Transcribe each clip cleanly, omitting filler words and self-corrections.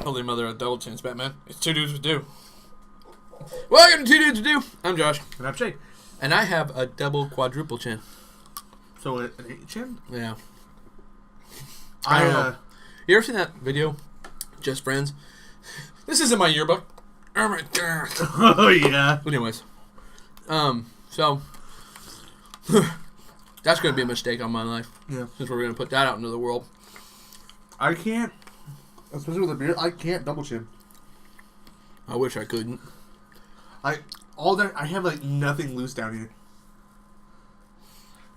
Holy mother of double chins, Batman. It's Two Dudes with Do. Welcome to Two Dudes with Do. I'm Josh. And I'm Shae. And I have a double quadruple chin. So an 8 chin? Yeah. I don't know. You ever seen that video? Just Friends? This isn't my yearbook. Oh my god. Oh yeah. Anyways. So that's gonna be a mistake on my life. Yeah. Since we're gonna put that out into the world. I can't, especially with a beard, I can't double chin. I wish I couldn't. I have like nothing loose down here.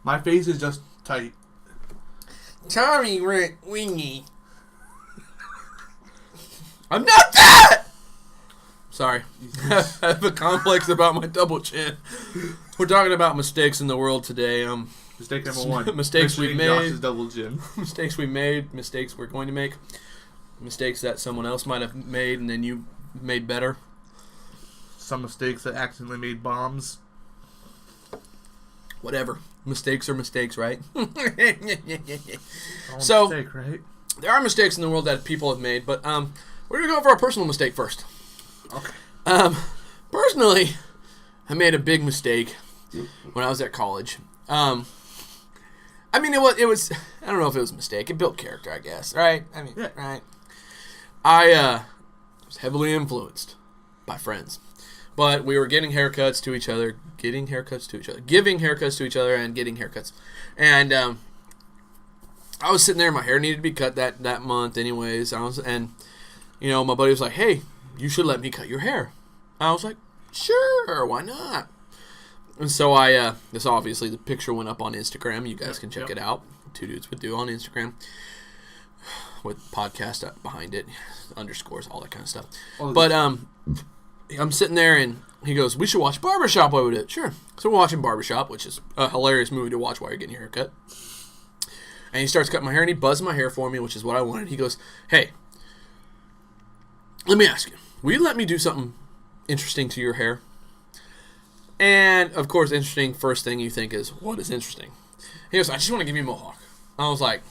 My face is just tight. Tommy Wingy. I'm not that! Sorry. I have a complex about my double chin. We're talking about mistakes in the world today. Mistake number 1. Mistakes we made. Josh's double chin. Mistakes we made. Mistakes we're going to make. Mistakes that someone else might have made and then you made better. Some mistakes that accidentally made bombs. Whatever. Mistakes are mistakes, right? So, mistake, right? There are mistakes in the world that people have made, but we're going to go over a personal mistake first. Okay. Personally, I made a big mistake when I was at college. I mean, it was. I don't know if it was a mistake. It built character, I guess. Right? I mean, yeah. Right. I was heavily influenced by friends, but we were giving haircuts to each other, and getting haircuts, and I was sitting there. My hair needed to be cut that month, anyways. And my buddy was like, "Hey, you should let me cut your hair." I was like, "Sure, why not?" And so this obviously the picture went up on Instagram. You guys can check it out. Two Dudes with Do on Instagram with podcast behind it, underscores, all that kind of stuff. But I'm sitting there and he goes, "We should watch Barbershop while we do it." Sure. So we're watching Barbershop, which is a hilarious movie to watch while you're getting your hair cut. And he starts cutting my hair and he buzzed my hair for me, which is what I wanted. He goes, "Hey, let me ask you, will you let me do something interesting to your hair?" And, of course, interesting, first thing you think is, what is interesting? He goes, "I just want to give you a mohawk." I was like,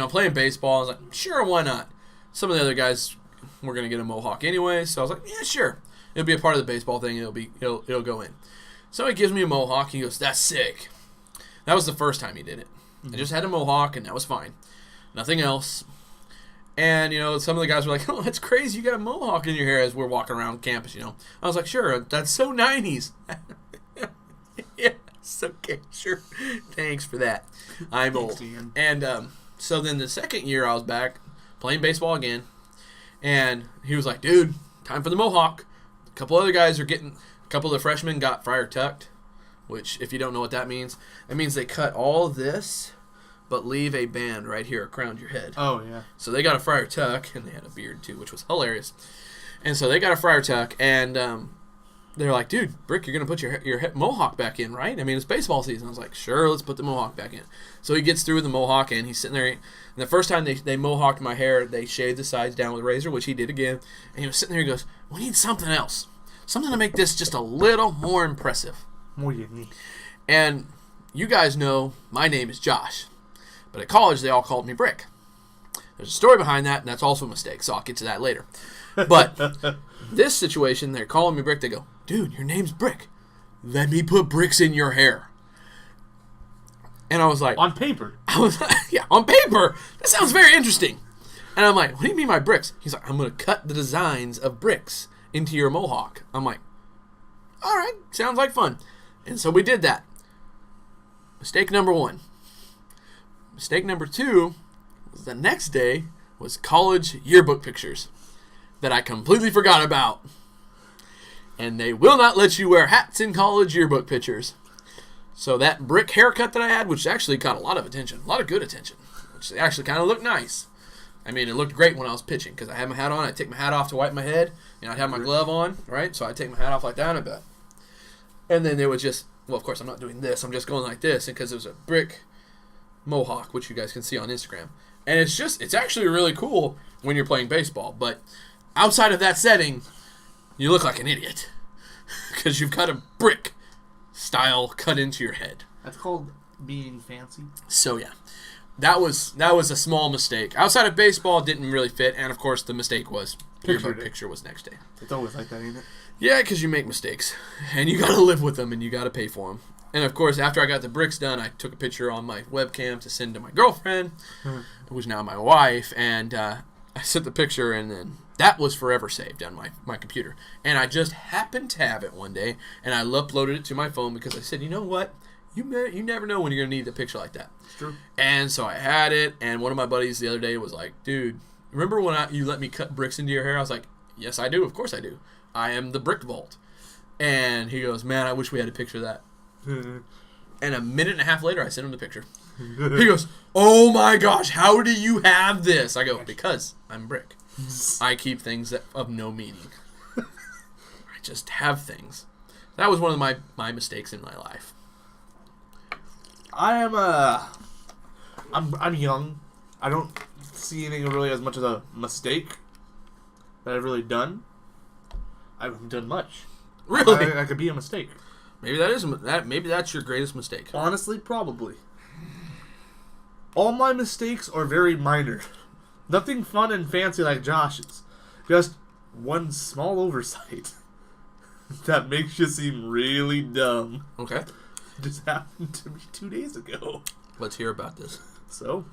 playing baseball, I was like, sure, why not? Some of the other guys were going to get a mohawk anyway, so I was like, yeah, sure. It'll be a part of the baseball thing, it'll go in. So he gives me a mohawk, he goes, "That's sick." That was the first time he did it. I just had a mohawk, and that was fine. Nothing else. And, some of the guys were like, "Oh, that's crazy, you got a mohawk in your hair," as we're walking around campus, I was like, sure, that's so 90s. Yes, okay, sure. Thanks for that. I'm old. And so then the second year I was back playing baseball again, and he was like, "Dude, time for the mohawk." A couple of the freshmen got friar tucked, which, if you don't know what that means, it means they cut all this but leave a band right here around your head. Oh, yeah. So they got a friar tuck, and they had a beard too, which was hilarious. And so they got a friar tuck, and they're like, "Dude, Brick, you're going to put your mohawk back in, right? I mean, it's baseball season." I was like, "Sure, let's put the mohawk back in." So he gets through with the mohawk, and he's sitting there. And the first time they mohawked my hair, they shaved the sides down with a razor, which he did again. And he was sitting there, he goes, "We need something else. Something to make this just a little more impressive." More unique. And you guys know my name is Josh. But at college, they all called me Brick. There's a story behind that, and that's also a mistake, so I'll get to that later. But this situation, they're calling me Brick. They go, "Dude, your name's Brick. Let me put bricks in your hair." And I was like... On paper. I was like, yeah, on paper. That sounds very interesting. And I'm like, "What do you mean by bricks?" He's like, "I'm going to cut the designs of bricks into your mohawk." I'm like, all right, sounds like fun. And so we did that. Mistake number 1. Mistake number 2 was the next day was college yearbook pictures that I completely forgot about. And they will not let you wear hats in college yearbook pictures. So that brick haircut that I had, which actually got a lot of attention, a lot of good attention, which actually kind of looked nice. I mean, it looked great when I was pitching because I had my hat on. I'd take my hat off to wipe my head, and I'd have my glove on, right? So I'd take my hat off like that a bit. And then they would just, well, of course, I'm not doing this. I'm just going like this because it was a brick mohawk, which you guys can see on Instagram. And it's actually really cool when you're playing baseball. But outside of that setting, you look like an idiot because you've got a brick style cut into your head. That's called being fancy. So, yeah. that was a small mistake. Outside of baseball, it didn't really fit, and of course the mistake was picture was next day. It's always like that, ain't it? Yeah, because you make mistakes, and you got to live with them, and you got to pay for them. And of course, after I got the bricks done, I took a picture on my webcam to send to my girlfriend, who's now my wife, and I sent the picture, and then that was forever saved on my computer. And I just happened to have it one day, and I uploaded it to my phone because I said, you know what? You never know when you're going to need a picture like that. It's true. And so I had it, and one of my buddies the other day was like, dude, remember when you let me cut bricks into your hair? I was like, yes, I do. Of course I do. I am the brick vault. And he goes, man, I wish we had a picture of that. And a minute and a half later, I sent him the picture. He goes, oh my gosh, how do you have this? I go, because I'm brick. I keep things of no meaning. I just have things. That was one of my mistakes in my life. I'm young. I don't see anything really as much as a mistake that I've really done. I haven't done much. Really? I could be a mistake. Maybe maybe that's your greatest mistake. Honestly, probably. All my mistakes are very minor. Nothing fun and fancy like Josh's. Just one small oversight that makes you seem really dumb. Okay. Just happened to me 2 days ago. Let's hear about this. So,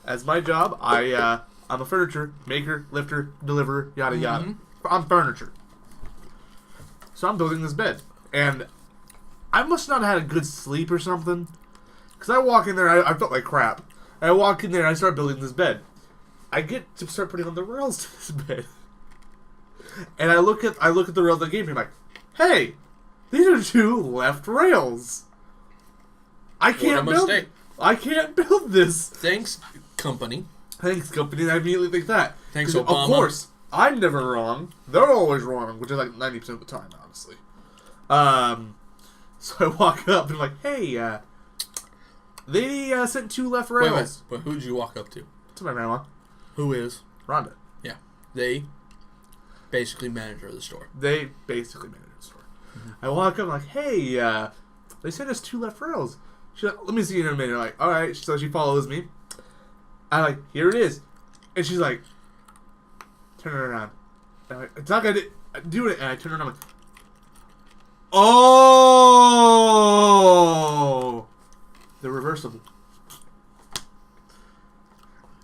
as my job, I'm a furniture maker, lifter, deliverer, yada yada. I'm furniture. So I'm building this bed. And I must not have had a good sleep or something. Because I walk in there, I felt like crap. I walk in there and I start building this bed. I get to start putting on the rails to this bed. And I look at the rails they gave me, I'm like, hey, these are 2 left rails. I can't build this. Thanks, company. Thanks, company. And I immediately think that. Thanks, Obama. Of course, I'm never wrong. They're always wrong, which is like 90% of the time, honestly. So I walk up and I'm like, hey, they sent 2 left rails. Wait, who did you walk up to? To my grandma. Who is? Rhonda. Yeah. They basically manager of the store. They basically manage the store. I walk up and I'm like, hey, they sent us 2 left rails. She's like, let me see you in a minute. I'm like, alright. So she follows me. I'm like, here it is. And she's like, turn it around. And I'm like, it's not gonna do it. And I turn it around. I'm like, oh, they're reversible.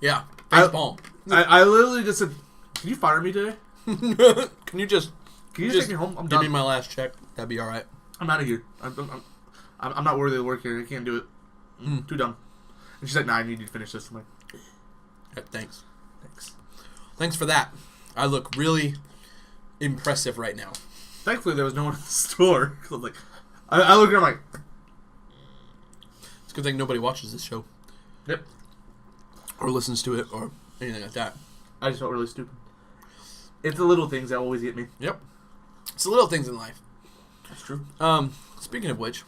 Yeah. Face palm. I literally just said, can you fire me today? Can you just take me home? I'm give done. me my last check? That'd be all right. I'm out of here. I'm not worthy of work here. I can't do it. Too dumb. And she's like, nah, I need you to finish this. I'm like, thanks. Thanks for that. I look really impressive right now. Thankfully, there was no one in the store. I was like, I look at her, I'm like, it's a good thing nobody watches this show. Yep. Or listens to it or anything like that. I just felt really stupid. It's the little things that always get me. Yep. It's the little things in life. That's true. Speaking of which,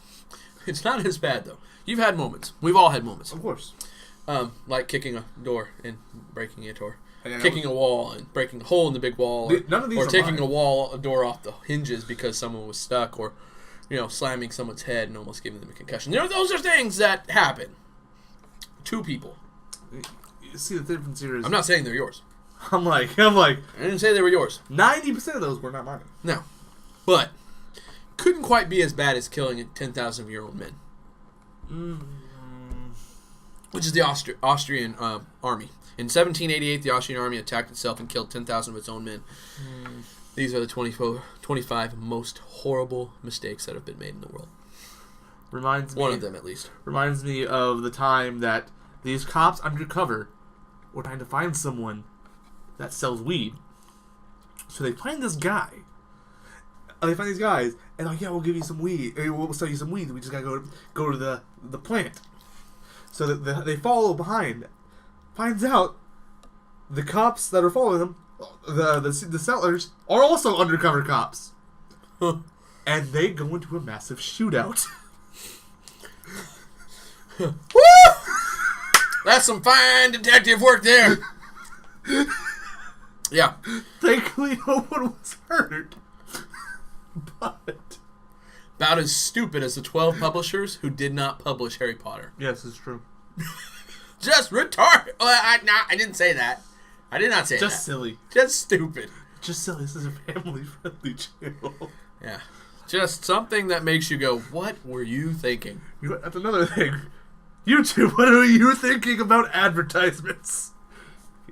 it's not as bad though. You've had moments. We've all had moments. Of course. Like kicking a door and breaking it, or kicking a wall and breaking a hole in the big wall, none of these or are taking mine. a door off the hinges because someone was stuck, or slamming someone's head and almost giving them a concussion. Those are things that happen to people. You see, the difference here is, I'm not saying they're yours. I'm like, I didn't say they were yours. 90% of those were not mine. No, but couldn't quite be as bad as killing 10,000-year-old men. Which is the Austrian army. In 1788, the Austrian army attacked itself and killed 10,000 of its own men. These are the 25 most horrible mistakes that have been made in the world. One of them, at least. Reminds me of the time that these cops undercover were trying to find someone that sells weed. So they find this guy. They find these guys, and they're like, yeah, we'll give you some weed. We'll sell you some weed. We just gotta go to the plant. So they follow behind. Finds out the cops that are following them, the sellers, are also undercover cops. And they go into a massive shootout. Woo! That's some fine detective work there. Yeah. Thankfully, no one was hurt. But about as stupid as the 12 publishers who did not publish Harry Potter. yes, it's true. just retarded. I didn't say that. I did not say that. Just silly. Just stupid. Just silly. This is a family-friendly channel. Yeah. Just something that makes you go, what were you thinking? That's another thing. YouTube, what are you thinking about advertisements?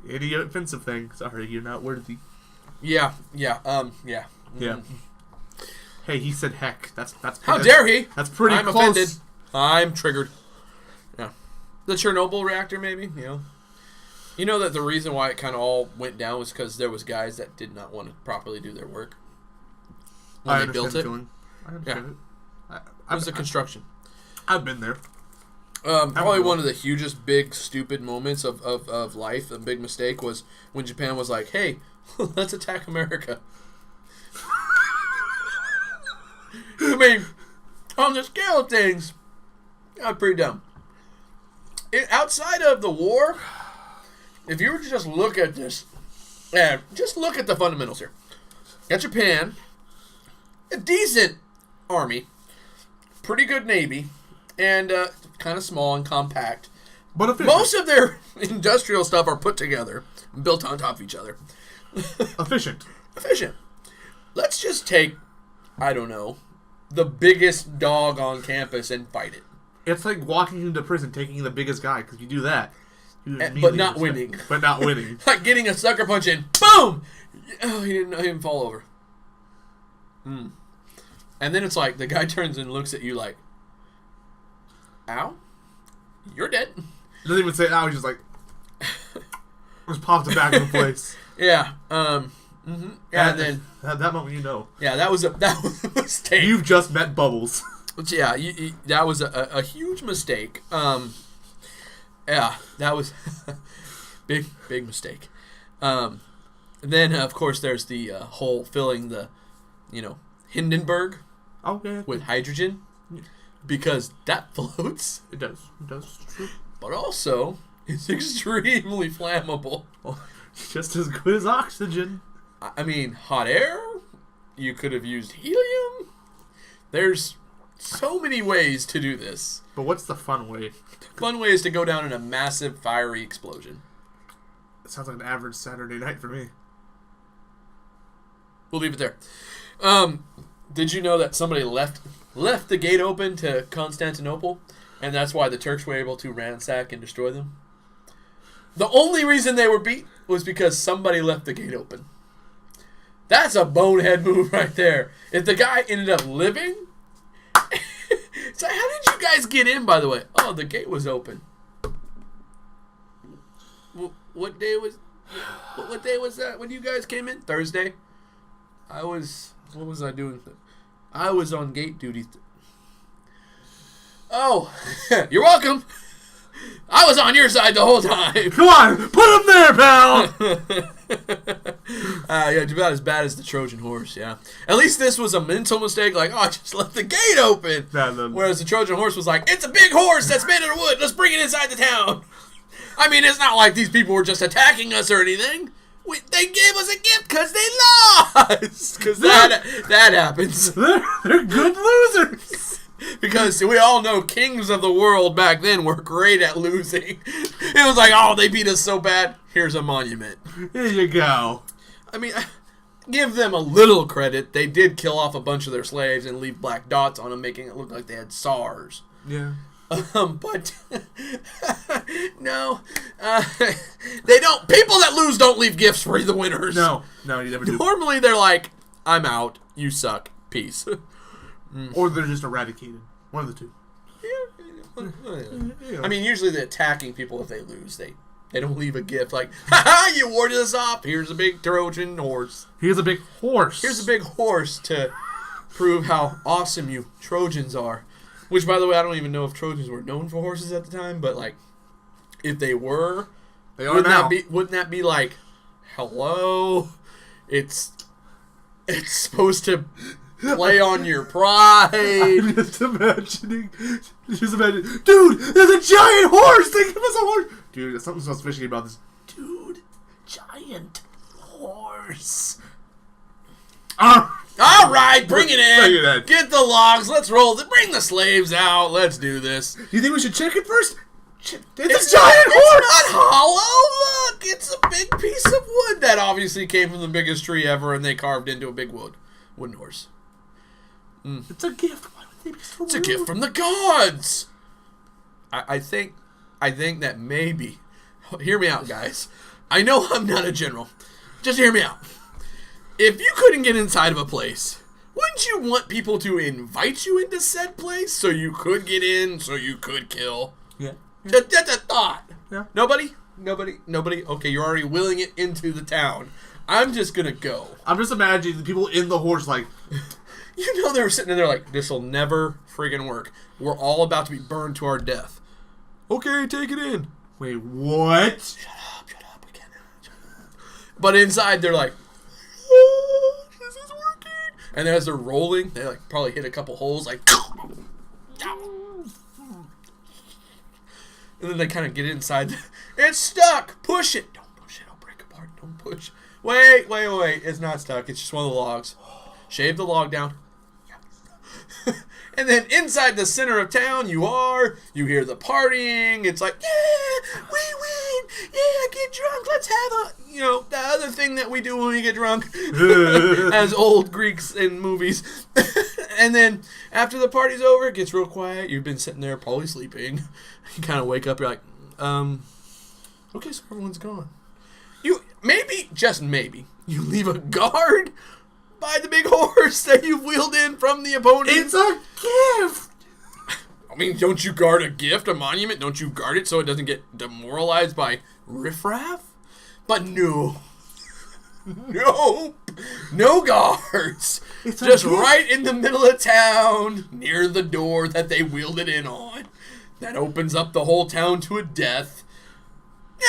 Idiot offensive thing. Sorry, you're not worthy. Yeah. Hey, he said heck. That's How dare he? That's pretty I'm close. offended. I'm triggered. Yeah. The Chernobyl reactor, maybe, You know that the reason why it kind of all went down was because there was guys that did not want to properly do their work when they built it. I understand it. It was the construction. I've been there. Probably one of the hugest, big, stupid moments of life, a big mistake, was when Japan was like, hey, let's attack America. I mean, on the scale of things, pretty dumb. Outside of the war, if you were to just look at this, just look at the fundamentals here. Got Japan, a decent army, pretty good navy, and kind of small and compact. But efficient. Most of their industrial stuff are put together, built on top of each other. Efficient. Let's just take, I don't know, the biggest dog on campus and fight it. It's like walking into prison, taking the biggest guy, because you do that. But not winning. But not winning. Like getting a sucker punch in, boom! Oh, he didn't fall over. And then it's like, the guy turns and looks at you like, ow, you're dead. Doesn't even say ow, he's just like, just pops it back into place. Yeah, Yeah, and then at that moment, Yeah, that was a mistake. You've just met Bubbles. Yeah, that was a huge mistake. Yeah, that was big mistake. And then of course there's the whole filling the, Hindenburg with hydrogen, because that floats. It does. It's true. But also, it's extremely flammable. Well, just as good as oxygen. I mean, hot air. You could have used helium. There's so many ways to do this. But what's the fun way? The fun way is to go down in a massive fiery explosion. It sounds like an average Saturday night for me. We'll leave it there. Did you know that somebody left the gate open to Constantinople, and that's why the Turks were able to ransack and destroy them? The only reason they were beat was because somebody left the gate open. That's a bonehead move right there. If the guy ended up living... So how did you guys get in, by the way? Oh, the gate was open. What day was that when you guys came in? Thursday? What was I doing? I was on gate duty. Oh, you're welcome. I was on your side the whole time. Come on, put him there, pal. Yeah, about as bad as the Trojan horse. Yeah, at least this was a mental mistake. Like, I just left the gate open. Whereas the Trojan horse was like, it's a big horse that's made of wood. Let's bring it inside the town. I mean, it's not like these people were just attacking us or anything. They gave us a gift because they lost. Because that happens. They're good losers. Because we all know kings of the world back then were great at losing. It was like, oh, they beat us so bad. Here's a monument. Here you go. I mean, give them a little credit. They did kill off a bunch of their slaves and leave black dots on them, making it look like they had SARS. Yeah. But no, they don't. People that lose don't leave gifts for the winners. No, you never do. Normally, they're like, "I'm out. You suck. Peace." Or they're just eradicated. One of the two. Yeah. I mean, usually the attacking people, if they lose, they don't leave a gift like, "Ha, you warded us off. Here's a big Trojan horse. Here's a big horse. Here's a big horse to prove how awesome you Trojans are." Which, by the way, I don't even know if Trojans were known for horses at the time, but, like, if they were, they are now. Wouldn't that be like, hello? It's supposed to play on your pride. I'm just imagining, dude, there's a giant horse. They give us a horse. Dude, there's something so fishy about this. Dude, giant horse. All right, bring it in. Bring it in. Get the logs. Let's roll. Bring the slaves out. Let's do this. You think we should check it first? It's a giant horse! It's not hollow! Look! It's a big piece of wood that obviously came from the biggest tree ever and they carved into a big wooden horse. It's a gift. Why would they be so It's a rude? gift from the gods! I think that maybe... Hear me out, guys. I know I'm not a general. Just hear me out. If you couldn't get inside of a place, wouldn't you want people to invite you into said place so you could get in, so you could kill? Yeah. That's a thought. Yeah. Nobody? Okay, you're already willing it into the town. I'm just gonna go. I'm just imagining the people in the horse like... You know they were sitting there like, this'll never friggin' work. We're all about to be burned to our death. Okay, take it in. Wait, what? Shut up, we can't. Shut up. But inside they're like, oh, this is working. And then as they're rolling, they like probably hit a couple holes like, and then they kind of get inside. It's stuck. Push it. Don't push it. It'll break apart. Don't push. Wait. It's not stuck. It's just one of the logs. Shave the log down. And then inside the center of town, you hear the partying. It's like, yeah, we win. Yeah, get drunk. Let's have the other thing that we do when we get drunk. As old Greeks in movies. And then after the party's over, it gets real quiet. You've been sitting there probably sleeping. You kind of wake up. You're like, okay, so everyone's gone. Just maybe, you leave a guard by the big horse that you've wheeled in from the opponent. It's a gift! I mean, don't you guard a gift, a monument? Don't you guard it so it doesn't get demoralized by riffraff? But no. Nope. No guards. It's just a gift. right in the middle of town, near the door that they wheeled it in on. That opens up the whole town to a death.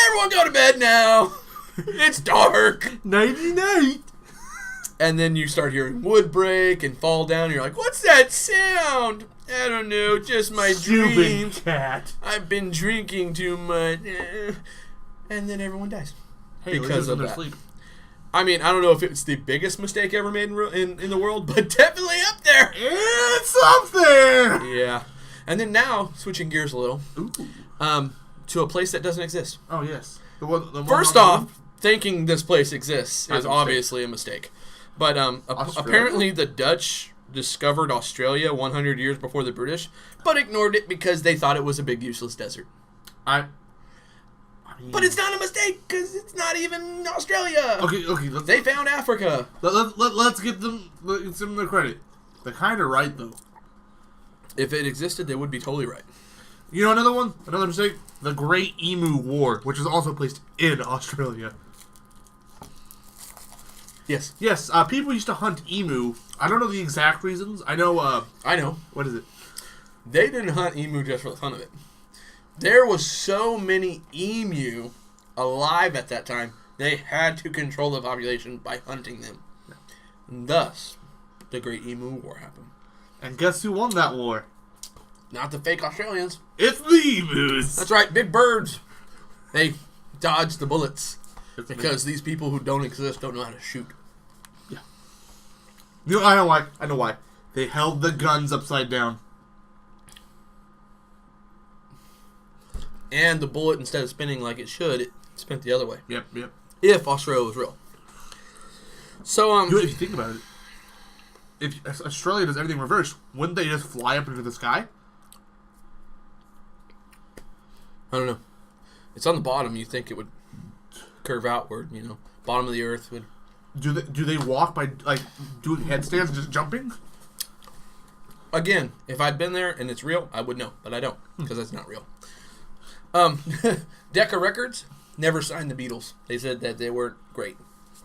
Everyone go to bed now. It's dark. Nighty-night. And then you start hearing wood break and fall down. And you're like, what's that sound? I don't know, just my dreams. Stupid cat. I've been drinking too much. And then everyone dies. Hey, because of their that. sleep. I mean, I don't know if it's the biggest mistake ever made in the world, but definitely up there. It's up there! Yeah. And then now, switching gears a little, Ooh. to a place that doesn't exist. Oh, yes. The one First off, thinking this place exists That's is a mistake. obviously a mistake. But Australia? apparently the Dutch discovered Australia 100 years before the British, but ignored it because they thought it was a big useless desert. I mean, But it's not a mistake because it's not even Australia. Okay. They found Africa. Let's give them their credit. They're kind of right, though. If it existed, they would be totally right. You know another mistake? The Great Emu War, which is also placed in Australia. Yes. Yes, people used to hunt emu. I don't know the exact reasons. I know, I know. what is it? They didn't hunt emu just for the fun of it. There was so many emu alive at that time, they had to control the population by hunting them. And thus, the Great Emu War happened. And guess who won that war? Not the fake Australians. It's the emus! That's right, big birds. They dodged the bullets. Because these people who don't exist don't know how to shoot. Yeah. You know, I know why. They held the guns upside down. And the bullet, instead of spinning like it should, it spent the other way. Yep. If Australia was real. So, If you think about it, if Australia does everything reverse, wouldn't they just fly up into the sky? I don't know. It's on the bottom. You think it would curve outward, bottom of the earth would. Do they walk by doing headstands and just jumping? Again, if I'd been there and it's real, I would know, but I don't because that's not real. Decca Records never signed the Beatles. They said that they weren't great.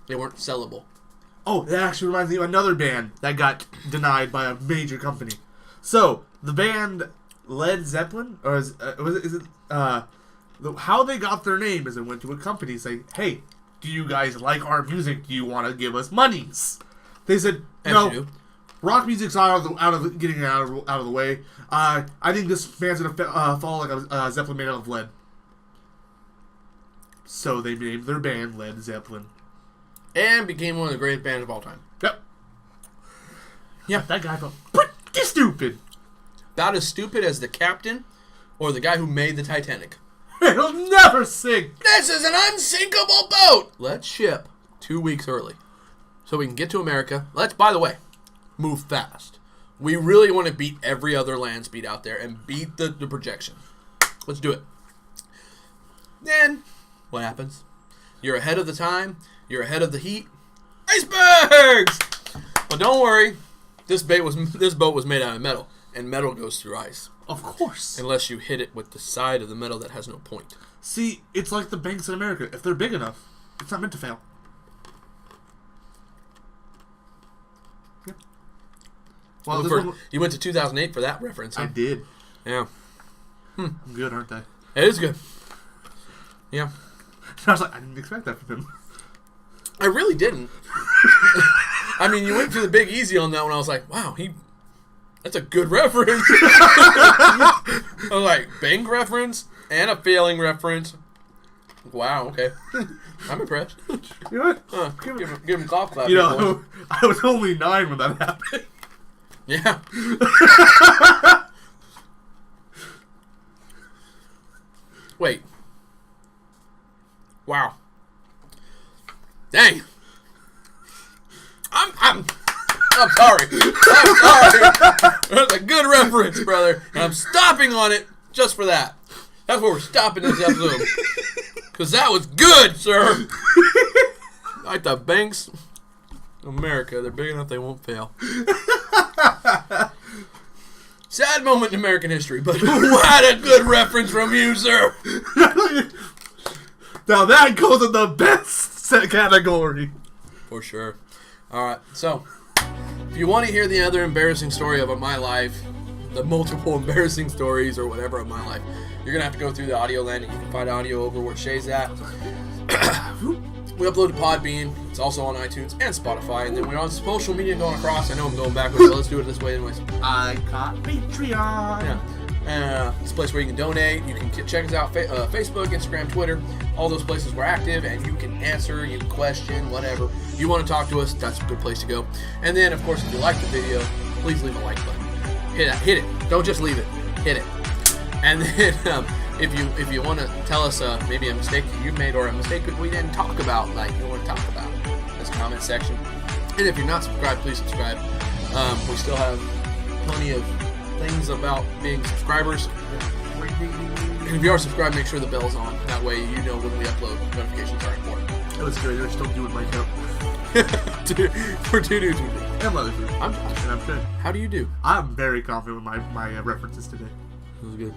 They weren't sellable. Oh, that actually reminds me of another band that got denied by a major company. So the band Led Zeppelin, or is it how they got their name is they went to a company saying, "Hey, do you guys like our music? Do you want to give us monies?" They said, "No, rock music's out of the way. I think this band's gonna fall like a Zeppelin made out of lead." So they named their band Led Zeppelin, and became one of the greatest bands of all time. Yep. Yeah, that guy felt pretty stupid. About as stupid as the captain or the guy who made the Titanic. It'll never sink. This is an unsinkable boat. Let's ship 2 weeks early so we can get to America. Let's, by the way, move fast. We really want to beat every other land speed out there and beat the projection. Let's do it. Then, what happens? You're ahead of the time. You're ahead of the heat. Icebergs! But don't worry. This boat was made out of metal, and metal goes through ice. Of course. Unless you hit it with the side of the metal that has no point. See, it's like the banks in America. If they're big enough, it's not meant to fail. Yep. Well, You went to 2008 for that reference. Huh? I did. Yeah. I'm good, aren't they? It is good. Yeah. I was like, I didn't expect that from him. I really didn't. I mean, you went for the big easy on that one. I was like, wow, that's a good reference. I was like, bank reference and a failing reference. Wow, okay. I'm impressed. You know what? Give him golf clap. You know, I was only 9 when that happened. Yeah. Wait. Wow. Dang. I'm sorry. I'm sorry. That's a good reference, brother. And I'm stopping on it just for that. That's where we're stopping this episode. Because that was good, sir. Like the banks of America, they're big enough they won't fail. Sad moment in American history, but what a good reference from you, sir. Now that goes in the best set category. For sure. All right, so if you want to hear the other embarrassing story of my life, the multiple embarrassing stories or whatever of my life, you're going to have to go through the audio land, and you can find audio over where Shae's at. We upload to Podbean. It's also on iTunes and Spotify. And then we're on social media going across. I know I'm going backwards, but let's do it this way anyways. I got Patreon. Yeah. It's a place where you can donate. You can check us out Facebook, Instagram, Twitter. All those places we're active. And you can answer, you can question, whatever. You want to talk to us, that's a good place to go. And then, of course, if you like the video, please leave a like button. Hit it. Don't just leave it. Hit it. And then if you want to tell us maybe a mistake that you made or a mistake that we didn't talk about, like you want to talk about, this comment section. And if you're not subscribed, please subscribe. We still have plenty of things about being subscribers. And if you are subscribed, make sure the bell's on. That way you know when we upload. Notifications are important. That was great. They're still doing my count. For two dudes. And Mother Food. I'm Josh. And I'm Shae. How do you do? I'm very confident with my references today. That was good.